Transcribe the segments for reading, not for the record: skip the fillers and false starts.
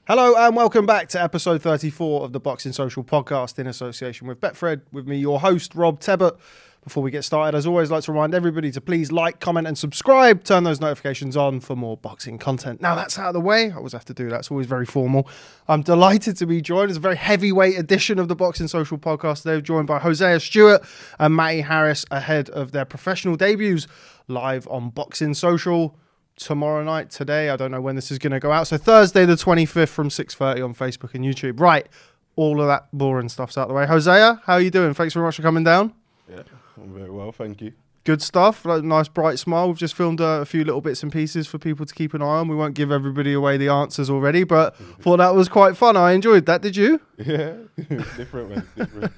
Hello and welcome back to episode 34 of the Boxing Social podcast in association with Betfred. With me, your host, Rob Tebbutt. Before we get started, as always, I'd like to remind everybody to please like, comment and subscribe. Turn those notifications on for more boxing content. Now that's out of the way. I always have to do that. It's always very formal. I'm delighted to be joined. It's a very heavyweight edition of the Boxing Social podcast. They're joined by HOSEA STEWART and Matty Harris ahead of their professional debuts live on Boxing Social tomorrow night. Today, I don't know when this is going to go out. So Thursday the 25th from 6:30 on Facebook and YouTube. Right, all of that boring stuff's out of the way. HOSEA, how are you doing? Thanks very much for coming down. Yeah, I'm very well, thank you. Good stuff. Like, nice bright smile. We've just filmed a few little bits and pieces for people to keep an eye on. We won't give everybody away the answers already, but thought that was quite fun. I enjoyed that. Did you? Yeah, different, man. Different.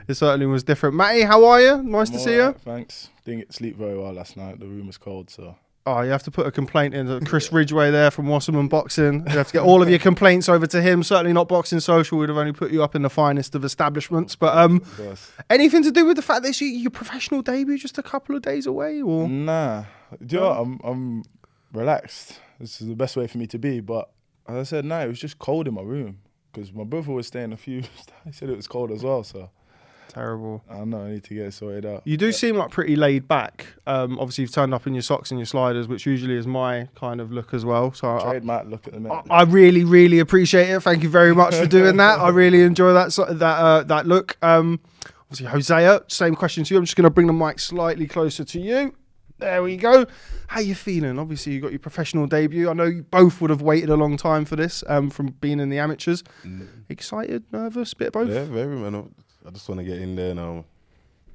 It certainly was different. Matty, how are you? Nice to see you. Thanks. Didn't get to sleep very well last night. The room was cold, so. Oh, you have to put a complaint in. Chris Ridgway there from Wasserman Boxing. You have to get all of your complaints over to him. Certainly not Boxing Social. We'd have only put you up in the finest of establishments. But anything to do with the fact that your professional debut just a couple of days away? Or Nah. Do you know what? I'm relaxed. This is the best way for me to be. But as I said, it was just cold in my room because my brother was staying a few. He said it was cold as well, so. Terrible. I know, I need to get it sorted out. You do seem like pretty laid back. Obviously, you've turned up in your socks and your sliders, which usually is my kind of look as well. So Trademark look at the minute. I really, really appreciate it. Thank you very much for doing that. I really enjoy that look. Obviously, HOSEA, same question to you. I'm just going to bring the mic slightly closer to you. There we go. How you feeling? Obviously, you got your professional debut. I know you both would have waited a long time for this from being in the amateurs. Excited, nervous, bit of both? Yeah, very, man. I just want to get in there now.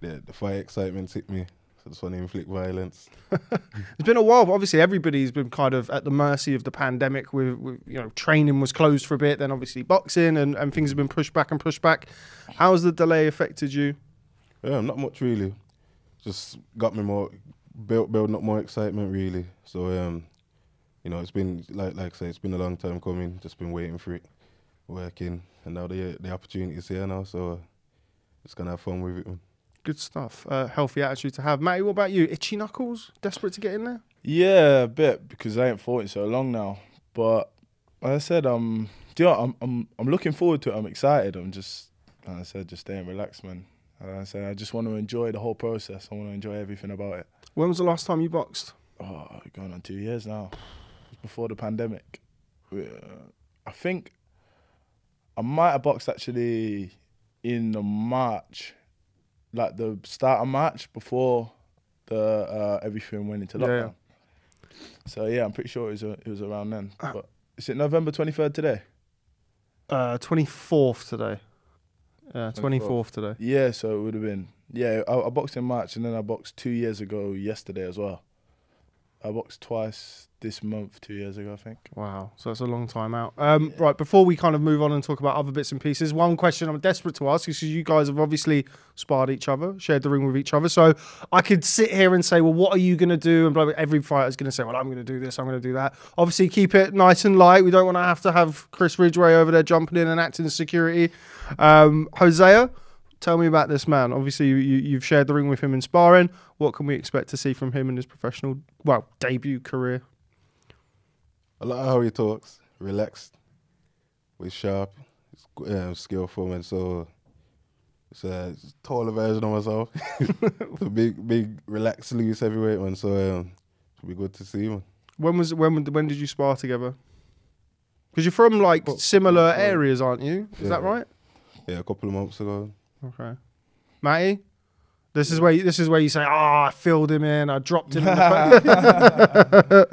The fight excitement hit me. So I just want to inflict violence. It's been a while, but obviously everybody's been kind of at the mercy of the pandemic. With training was closed for a bit, then obviously boxing and things have been pushed back and pushed back. How's the delay affected you? Yeah, not much really. Just got me more, building up more excitement really. So, it's been, like I say, it's been a long time coming. Just been waiting for it, working. And now the opportunity is here now, so just going to have fun with it, man. Good stuff. Healthy attitude to have. Matty, what about you? Itchy knuckles? Desperate to get in there? Yeah, a bit because I ain't fought in so long now. But like I said, I'm looking forward to it. I'm excited. I'm just, like I said, just staying relaxed, man. Like I said, I just want to enjoy the whole process. I want to enjoy everything about it. When was the last time you boxed? Oh, going on 2 years now. It was before the pandemic. I think I might have boxed actually in March, like the start of March before the everything went into lockdown. Yeah. So yeah, I'm pretty sure it was around then. But is it November 23rd today? 24th today. 24th today. Yeah, so it would have been. Yeah, I boxed in March and then I boxed 2 years ago yesterday as well. I boxed twice this month, 2 years ago, I think. Wow, so that's a long time out. Right, before we kind of move on and talk about other bits and pieces, one question I'm desperate to ask is because you guys have obviously sparred each other, shared the ring with each other. So I could sit here and say, well, what are you going to do? And blah, blah. Every fighter's going to say, well, I'm going to do this, I'm going to do that. Obviously, keep it nice and light. We don't want to have Chris Ridgway over there jumping in and acting as security. HOSEA, tell me about this man. Obviously, you've shared the ring with him in sparring. What can we expect to see from him in his professional, debut career? I like how he talks, relaxed, he's sharp, he's skillful, man. So it's a taller version of myself. It's a big, relaxed, loose heavyweight, man. So it'll be good to see, man. When did you spar together? Because you're from similar areas, aren't you? Is that right? Yeah, a couple of months ago. Okay, Matty. This is where you say, I filled him in, I dropped him in the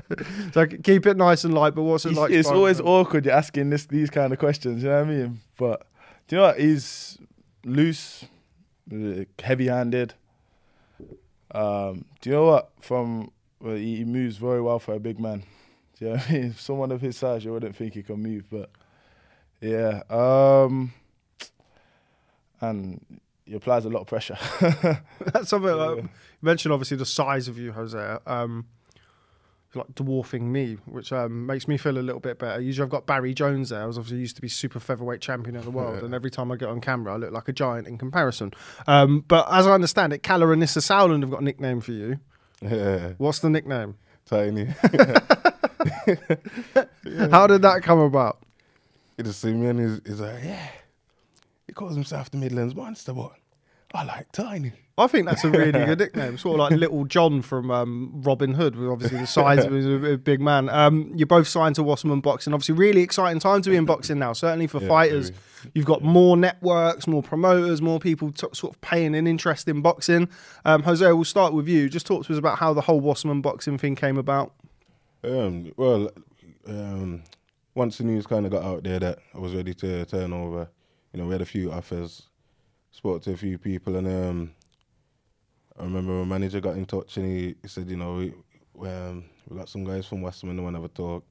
So keep it nice and light, but what's it like? It's always awkward you're asking these kind of questions, you know what I mean? But do you know what? He's loose, heavy-handed. Do you know what? He moves very well for a big man. Do you know what I mean? Someone of his size, you wouldn't think he can move, but yeah. And he applies a lot of pressure. That's something you mentioned, obviously, the size of you, HOSEA. Like dwarfing me, which makes me feel a little bit better. Usually I've got Barry Jones there. I was obviously used to be super featherweight champion of the world, and every time I get on camera, I look like a giant in comparison. But as I understand it, Kala and Nissa Sowland have got a nickname for you. Yeah. What's the nickname? Tiny. How did that come about? he just see me and he's like, yeah. He calls himself the Midlands Monster, but I like Tiny. I think that's a really good nickname, sort of like Little John from Robin Hood, with obviously the size of a big man. You're both signed to Wasserman Boxing. Obviously, really exciting time to be in boxing now, certainly for fighters. Very. You've got more networks, more promoters, more people sort of paying an interest in boxing. Hosea, we'll start with you. Just talk to us about how the whole Wasserman Boxing thing came about. Once the news kind of got out there that I was ready to turn over, we had a few offers, spoke to a few people, and I remember my manager got in touch and he said, we got some guys from Wasserman that want to have a talk.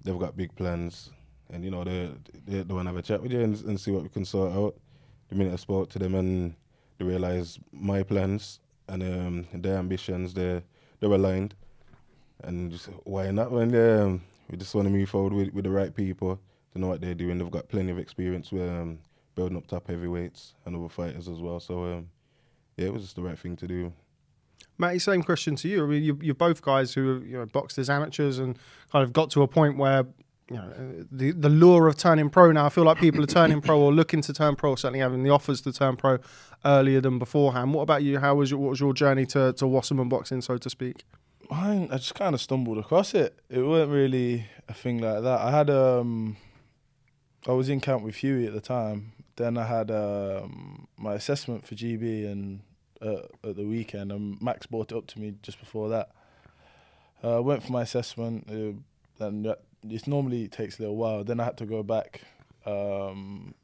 They've got big plans, and they want to have a chat with you and see what we can sort out. The minute I spoke to them and they realised my plans and their ambitions, they're aligned. And just, why not? When we just want to move forward with the right people to know what they're doing. They've got plenty of experience with building up top heavyweights and other fighters as well. So it was just the right thing to do. Matty, same question to you. I mean, you're both guys who boxed as amateurs and kind of got to a point where the lure of turning pro now. I feel like people are turning pro or looking to turn pro, certainly having the offers to turn pro earlier than beforehand. What about you? What was your journey to Wasserman Boxing, so to speak? I just kind of stumbled across it. It wasn't really a thing like that. I had I was in camp with Huey at the time. Then I had my assessment for GB and at the weekend, and Max brought it up to me just before that. I went for my assessment, and it normally takes a little while. Then I had to go back 2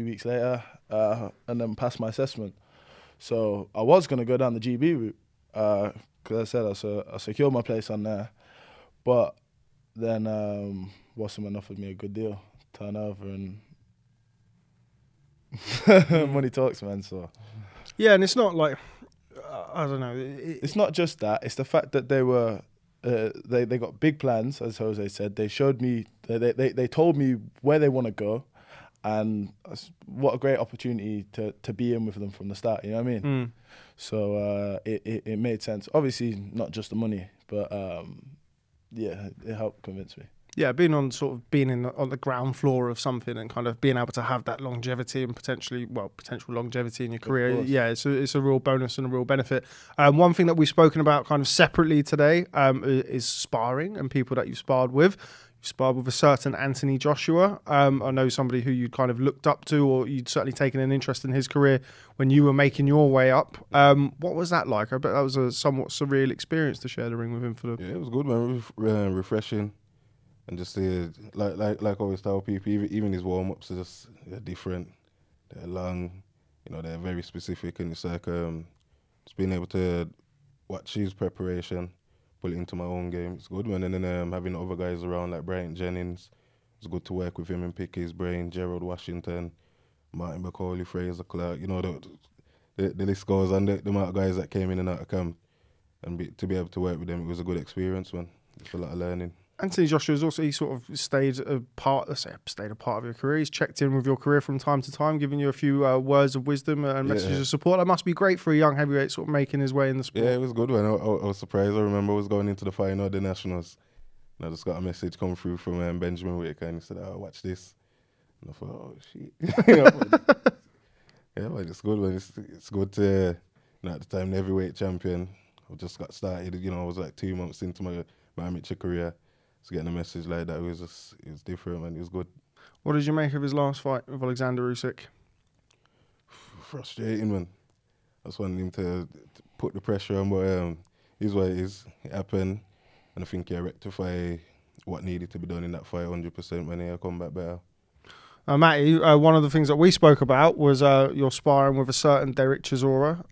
weeks later and then pass my assessment. So I was going to go down the GB route because I said I secured my place on there. But then Wasserman offered me a good deal, turn over, and money talks, man. So yeah, and it's not like I don't know. It's not just that. It's the fact that they were they got big plans, as Jose said. They showed me. They told me where they want to go, and what a great opportunity to be in with them from the start. You know what I mean? Mm. So it made sense. Obviously, not just the money, but yeah, it helped convince me. Yeah, being on the ground floor of something and kind of being able to have that longevity and potential longevity in your career. Yeah, it's a real bonus and a real benefit. One thing that we've spoken about kind of separately today is sparring and people that you've sparred with. You sparred with a certain Anthony Joshua. I know somebody who you kind of looked up to, or you'd certainly taken an interest in his career when you were making your way up. What was that like? I bet that was a somewhat surreal experience to share the ring with him. Yeah, it was good, man. Refreshing. And just like I always tell people, even his warm-ups are they're different. They're long, they're very specific, and it's like just being able to watch his preparation, put it into my own game. It's good, man. And then having other guys around like Bryant Jennings, it's good to work with him and pick his brain. Gerald Washington, Martin McCauley, Fraser Clark. The list goes on. The amount of guys that came in and out of camp, and to be able to work with them, it was a good experience, man. It's a lot of learning. Anthony Joshua has also, he sort of stayed a part of your career. He's checked in with your career from time to time, giving you a few words of wisdom and messages of support. That must be great for a young heavyweight sort of making his way in the sport. Yeah, it was good, man. I was surprised. I remember I was going into the final of the Nationals, and I just got a message come through from Benjamin Whitaker, and he said, "Oh, watch this." And I thought, "Oh, shit." Yeah, man, it's good, man. It's good to, at the time, the heavyweight champion. I just got started, I was like 2 months into my amateur career. So getting a message like that, it was different, man. It was good. What did you make of his last fight with Alexander Usyk? Frustrating, man. I just wanted him to put the pressure on, but it is what it is. It happened, and I think he'll rectify what needed to be done in that fight 100%, man. He'll come back better. Matty, one of the things that we spoke about was your sparring with a certain Derek Chisora,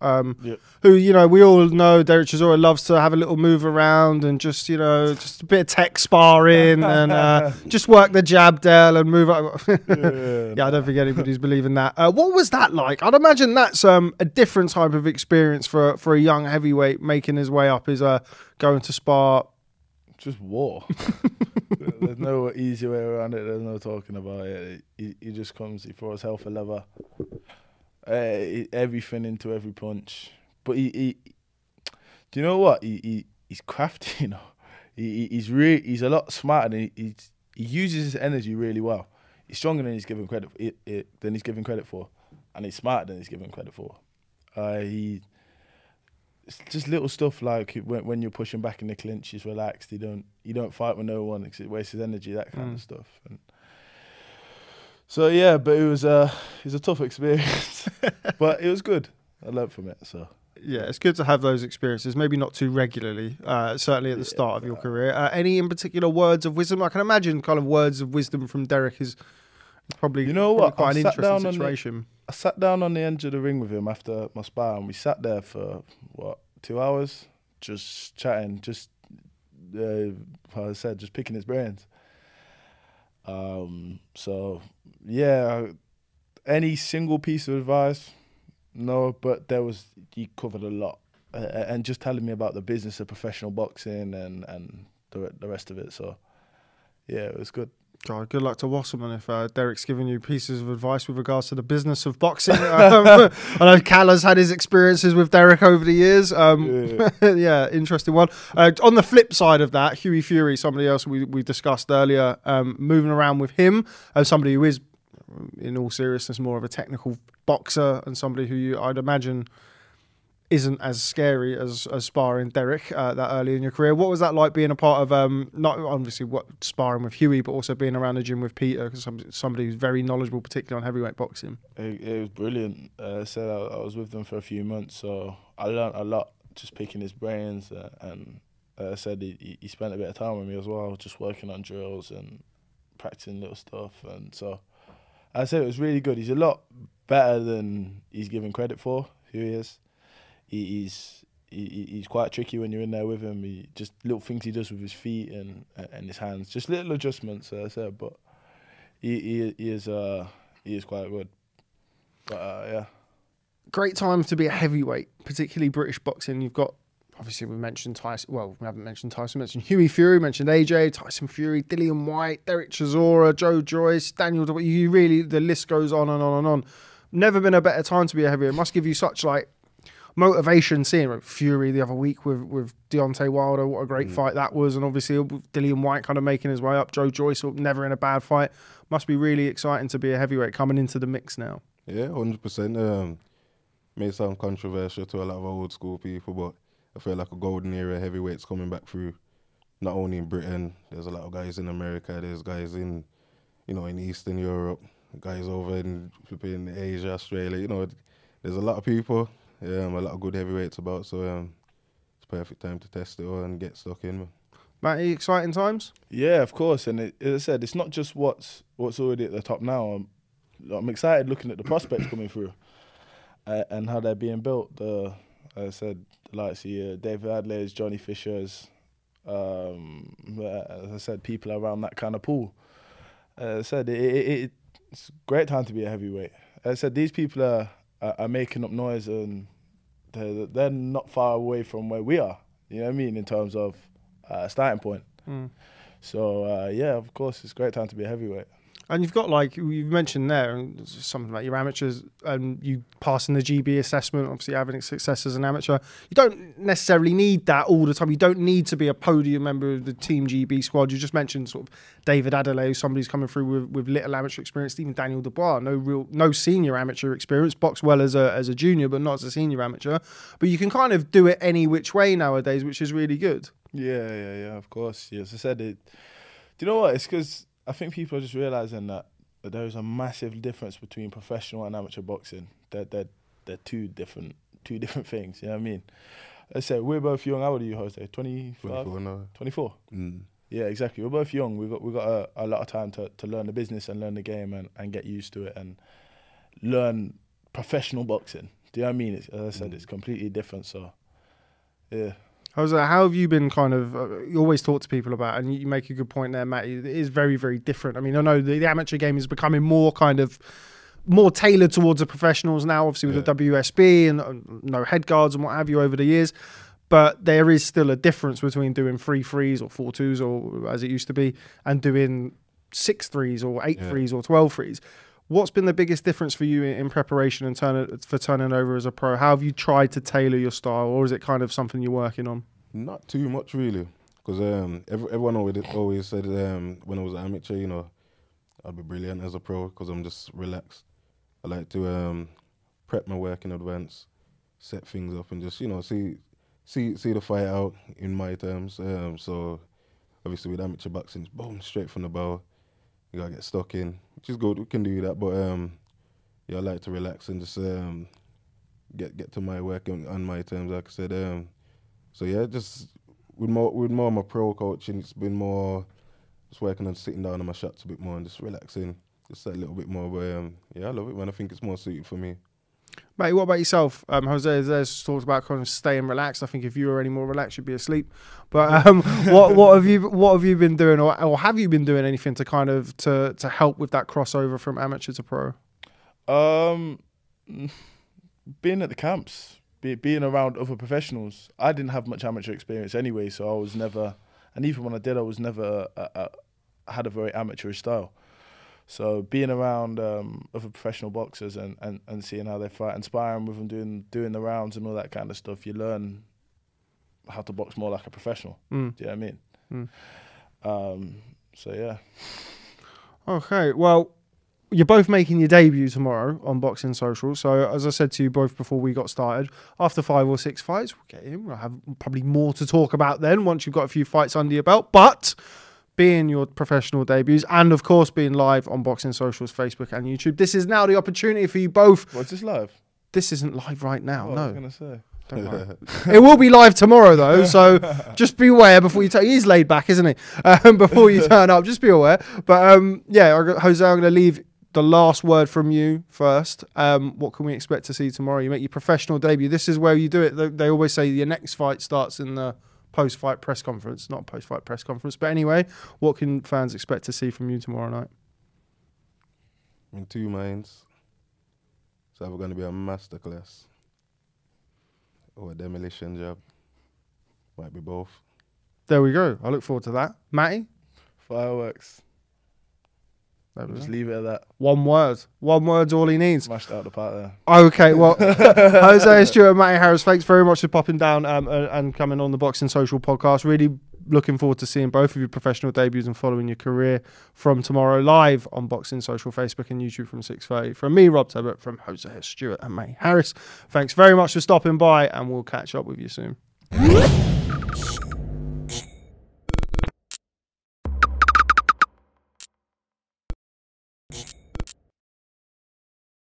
who, we all know Derek Chisora loves to have a little move around and just a bit of tech sparring and just work the jab del and move up. Yeah, I don't think anybody's believing that. What was that like? I'd imagine that's a different type of experience for a young heavyweight making his way up, is going to spar. Just war. There's no easy way around it. There's no talking about it. He just comes, he throws hell for leather. Everything into every punch. But do you know what? He's crafty, He's a lot smarter than he uses his energy really well. He's stronger than he's given credit for, and he's smarter than he's given credit for. It's just little stuff like when you're pushing back in the clinch, he's relaxed. You don't fight with no one because it wastes his energy, that kind of stuff. And so yeah, but it was a tough experience, but it was good. I learned from it. So yeah, it's good to have those experiences. Maybe not too regularly. Certainly at the start of your career. Any in particular words of wisdom? I can imagine kind of words of wisdom from Derek is probably quite an interesting situation. I sat down on the edge of the ring with him after my spar, and we sat there for 2 hours, just chatting, just how I said, just picking his brains. So yeah, any single piece of advice? No, but he covered a lot, and just telling me about the business of professional boxing and the rest of it. So yeah, it was good. God, good luck to Wasserman if Derek's giving you pieces of advice with regards to the business of boxing. I know Cal has had his experiences with Derek over the years. Yeah, interesting one. On the flip side of that, Hughie Fury, somebody else we discussed earlier, moving around with him as somebody who is, in all seriousness, more of a technical boxer and somebody who I'd imagine isn't as scary as sparring Derek that early in your career. What was that like being a part of, not obviously sparring with Hughie, but also being around the gym with Peter, because somebody who's very knowledgeable, particularly on heavyweight boxing? It was brilliant. I said I was with them for a few months, so I learned a lot just picking his brains, and I said he spent a bit of time with me as well, just working on drills and practicing little stuff. And so I said it was really good. He's a lot better than he's given credit for, who he is. He's quite tricky when you're in there with him. Just little things he does with his feet and his hands, just little adjustments. I said, but he is quite good. But yeah, great time to be a heavyweight, particularly British boxing. You've got, obviously we mentioned Tyson. Well, we haven't mentioned Tyson. We mentioned Hughie Fury. Mentioned AJ, Tyson Fury, Dillian Whyte, Derek Chisora, Joe Joyce, Daniel. You really, the list goes on and on and on. Never been a better time to be a heavyweight. It must give you such motivation seeing Fury the other week with Deontay Wilder. What a great fight that was. And obviously Dillian Whyte kind of making his way up. Joe Joyce, never in a bad fight. Must be really exciting to be a heavyweight coming into the mix now. Yeah, 100%. May sound controversial to a lot of old school people, but I feel like a golden era heavyweights coming back through. Not only in Britain, there's a lot of guys in America, there's guys in Eastern Europe, guys over in Asia, Australia, there's a lot of people. A lot of good heavyweights about, so it's perfect time to test it all and get stuck in. Matty, exciting times? Yeah, of course. And as I said, it's not just what's already at the top now. I'm excited looking at the prospects coming through and how they're being built. As I said, like David Adley's, Johnny Fisher's, as I said, people around that kind of pool. As I said, it's a great time to be a heavyweight. As I said, these people are making up noise, and they're not far away from where we are, you know what I mean, in terms of starting point. So yeah, of course, it's a great time to be a heavyweight. And you've got, you mentioned there, something about your amateurs and you passing the GB assessment, obviously having success as an amateur. You don't necessarily need that all the time. You don't need to be a podium member of the Team GB squad. You just mentioned sort of David Adelaide, somebody's coming through with little amateur experience. Even Daniel Dubois, no senior amateur experience. Boxed well as a junior, but not as a senior amateur. But you can kind of do it any which way nowadays, which is really good. Yeah, of course. Yes, I said it. Do you know what? It's because I think people are just realising that there is a massive difference between professional and amateur boxing. They're two different things, you know what I mean? I said, we're both young. How old are you, Jose? 25? 24 now. 24? Yeah, exactly. We're both young. We've got a lot of time to learn the business and learn the game and get used to it and learn professional boxing. Do you know what I mean? As I said, it's completely different, so yeah. How have you been kind of, you always talk to people about, and you make a good point there, Matty, it is very, very different. I mean, I know the amateur game is becoming more tailored towards the professionals now, obviously with the WSB and no head guards and what have you over the years. But there is still a difference between doing 3-3s or 4-2s, or as it used to be, and doing 6-3s or 8-3s or 12-3s. What's been the biggest difference for you in preparation and turning over as a pro? How have you tried to tailor your style, or is it kind of something you're working on? Not too much, really, because everyone always said when I was an amateur, you know, I'd be brilliant as a pro because I'm just relaxed. I like to prep my work in advance, set things up, and just, you know, see the fight out in my terms. So obviously with amateur boxing, it's boom, straight from the bow. You gotta get stuck in, which is good. We can do that, but yeah, I like to relax and just get to my work on my terms, like I said. So yeah, just with more of my pro coaching, it's been more just working on sitting down on my shots a bit more and just relaxing, just a little bit more. But yeah, I love it, man. I think it's more suited for me. Mate, what about yourself? Jose there's talked about kind of staying relaxed. I think if you were any more relaxed, you'd be asleep. But what have you been doing, or have you been doing anything to kind of to help with that crossover from amateur to pro? Being at the camps, being around other professionals. I didn't have much amateur experience anyway, so I was never, and even when I did, I was never had a very amateurish style. So being around other professional boxers and seeing how they fight, inspiring with them, doing the rounds and all that kind of stuff, you learn how to box more like a professional. Do you know what I mean? So yeah. Okay, well, you're both making your debut tomorrow on Boxing Social. So as I said to you both before we got started, after 5 or 6 fights, we'll get in. We'll have probably more to talk about then once you've got a few fights under your belt. But being your professional debuts and, of course, being live on Boxing Social's Facebook and YouTube, this is now the opportunity for you both. What's this live? This isn't live right now, no. I was going to say. Don't worry. It will be live tomorrow, though, so just be aware before you he's laid back, isn't he? Before you turn up, just be aware. But, yeah, Jose, I'm going to leave the last word from you first. What can we expect to see tomorrow? You make your professional debut. This is where you do it. They always say your next fight starts in the post-fight press conference. Not post-fight press conference, but anyway, what can fans expect to see from you tomorrow night? I'm in two minds. It's either going to be a masterclass or a demolition job. Might be both. There we go. I look forward to that. Matty? Fireworks. Just leave it at that. One word. One word's all he needs. Smashed out the part there. Okay, well, Hosea Stewart and Matty Harris, thanks very much for popping down and coming on the Boxing Social podcast. Really looking forward to seeing both of your professional debuts and following your career from tomorrow live on Boxing Social, Facebook and YouTube from 6:30. From me, Rob Tebbutt, from Hosea Stewart and Matty Harris. Thanks very much for stopping by, and we'll catch up with you soon.